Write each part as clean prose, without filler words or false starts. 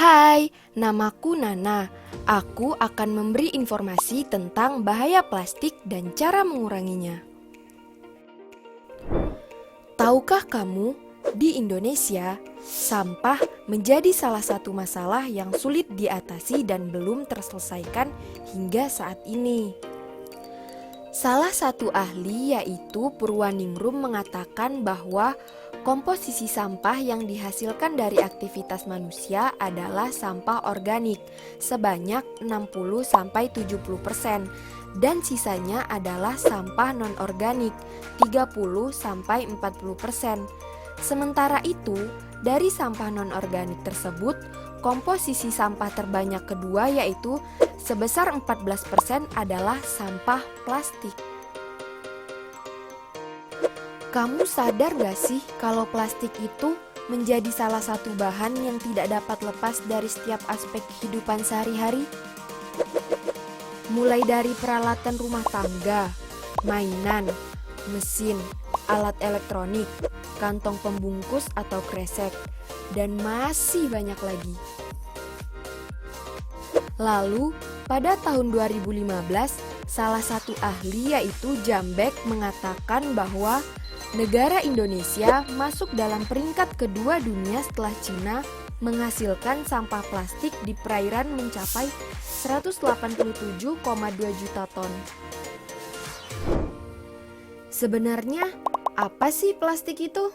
Hai, namaku Nana. Aku akan memberi informasi tentang bahaya plastik dan cara menguranginya. Tahukah kamu, di Indonesia, sampah menjadi salah satu masalah yang sulit diatasi dan belum terselesaikan hingga saat ini. Salah satu ahli yaitu Purwaningrum mengatakan bahwa komposisi sampah yang dihasilkan dari aktivitas manusia adalah sampah organik sebanyak 60-70% dan sisanya adalah sampah non-organik 30-40%. Sementara itu, dari sampah non-organik tersebut, komposisi sampah terbanyak kedua yaitu sebesar 14% adalah sampah plastik. Kamu sadar gak sih kalau plastik itu menjadi salah satu bahan yang tidak dapat lepas dari setiap aspek kehidupan sehari-hari? Mulai dari peralatan rumah tangga, mainan, mesin, alat elektronik, kantong pembungkus atau kresek, dan masih banyak lagi. Lalu, pada tahun 2015, salah satu ahli yaitu Jambek mengatakan bahwa negara Indonesia masuk dalam peringkat kedua dunia setelah Cina menghasilkan sampah plastik di perairan mencapai 187,2 juta ton. Sebenarnya, apa sih plastik itu?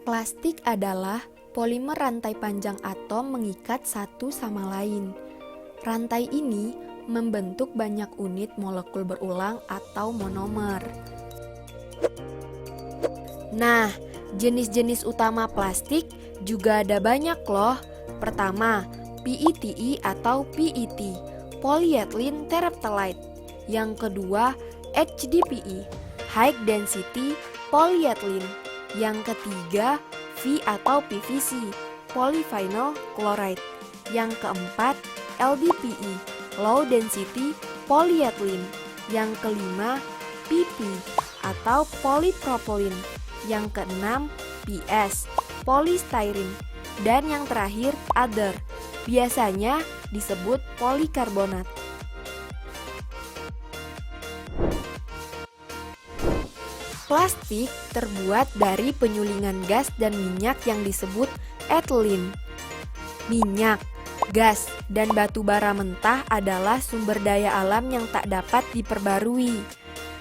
Plastik adalah polimer rantai panjang atom mengikat satu sama lain. Rantai ini membentuk banyak unit molekul berulang atau monomer. Nah, jenis-jenis utama plastik juga ada banyak loh. Pertama, PETE atau PET, polyethylene terephthalate. Yang kedua, HDPE, high density polyethylene. Yang ketiga, V atau PVC, polyvinyl chloride. Yang keempat, LDPE, low density polyethylene. Yang kelima, PP atau polypropylene. Yang keenam, PS, polystyrene. Dan yang terakhir, other, biasanya disebut polikarbonat. Plastik terbuat dari penyulingan gas dan minyak yang disebut ethylene. Minyak, gas, dan batu bara mentah adalah sumber daya alam yang tak dapat diperbarui.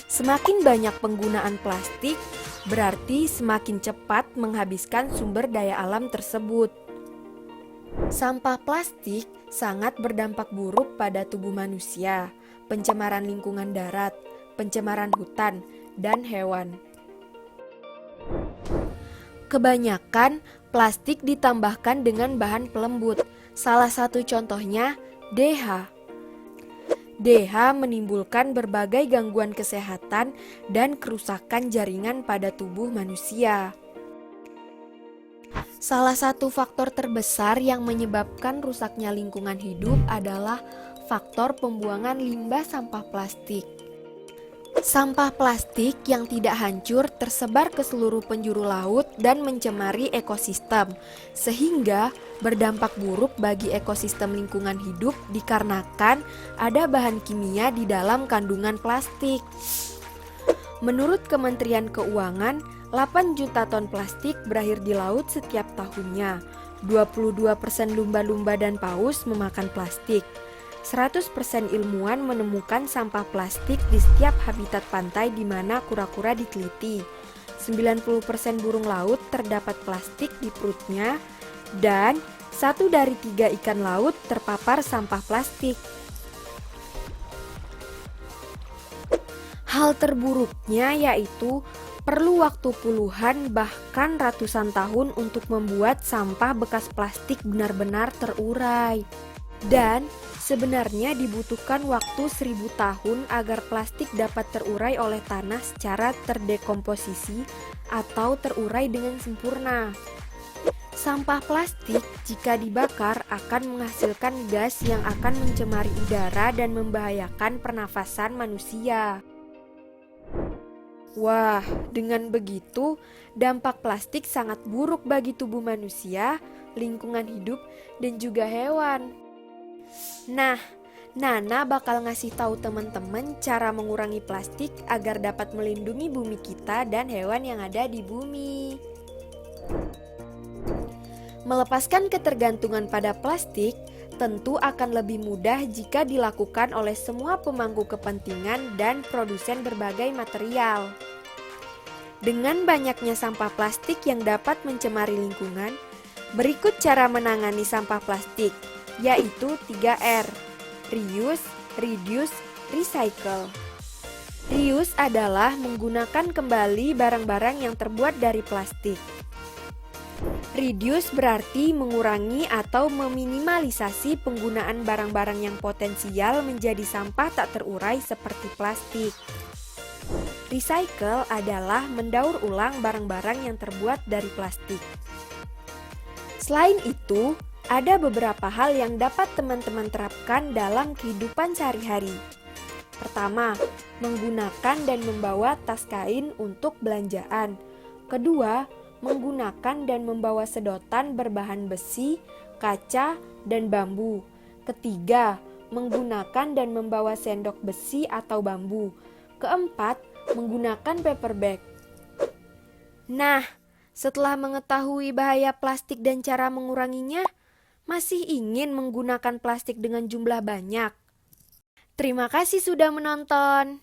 Semakin banyak penggunaan plastik, berarti semakin cepat menghabiskan sumber daya alam tersebut. Sampah plastik sangat berdampak buruk pada tubuh manusia, pencemaran lingkungan darat, pencemaran hutan, dan hewan. Kebanyakan plastik ditambahkan dengan bahan pelembut. Salah satu contohnya DH. DH menimbulkan berbagai gangguan kesehatan dan kerusakan jaringan pada tubuh manusia. Salah satu faktor terbesar yang menyebabkan rusaknya lingkungan hidup adalah faktor pembuangan limbah sampah plastik. Sampah plastik yang tidak hancur tersebar ke seluruh penjuru laut dan mencemari ekosistem, sehingga berdampak buruk bagi ekosistem lingkungan hidup dikarenakan ada bahan kimia di dalam kandungan plastik. Menurut Kementerian Keuangan, 8 juta ton plastik berakhir di laut setiap tahunnya. 22% lumba-lumba dan paus memakan plastik. 100% ilmuwan menemukan sampah plastik di setiap habitat pantai di mana kura-kura diteliti. 90% burung laut terdapat plastik di perutnya dan 1 dari 3 ikan laut terpapar sampah plastik. Hal terburuknya yaitu perlu waktu puluhan bahkan ratusan tahun untuk membuat sampah bekas plastik benar-benar terurai. Dan sebenarnya dibutuhkan waktu 1000 tahun agar plastik dapat terurai oleh tanah secara terdekomposisi atau terurai dengan sempurna. Sampah plastik jika dibakar akan menghasilkan gas yang akan mencemari udara dan membahayakan pernafasan manusia. Wah, dengan begitu, dampak plastik sangat buruk bagi tubuh manusia, lingkungan hidup, dan juga hewan. Nah, Nana bakal ngasih tahu teman-teman cara mengurangi plastik agar dapat melindungi bumi kita dan hewan yang ada di bumi. Melepaskan ketergantungan pada plastik tentu akan lebih mudah jika dilakukan oleh semua pemangku kepentingan dan produsen berbagai material. Dengan banyaknya sampah plastik yang dapat mencemari lingkungan, berikut cara menangani sampah plastik, yaitu 3R: reuse, reduce, recycle. Reuse adalah menggunakan kembali barang-barang yang terbuat dari plastik. Reduce berarti mengurangi atau meminimalisasi penggunaan barang-barang yang potensial menjadi sampah tak terurai seperti plastik. Recycle adalah mendaur ulang barang-barang yang terbuat dari plastik. Selain itu, ada beberapa hal yang dapat teman-teman terapkan dalam kehidupan sehari-hari. Pertama, menggunakan dan membawa tas kain untuk belanjaan. Kedua, menggunakan dan membawa sedotan berbahan besi, kaca, dan bambu. Ketiga, menggunakan dan membawa sendok besi atau bambu. Keempat, menggunakan paper bag. Nah, setelah mengetahui bahaya plastik dan cara menguranginya, masih ingin menggunakan plastik dengan jumlah banyak? Terima kasih sudah menonton.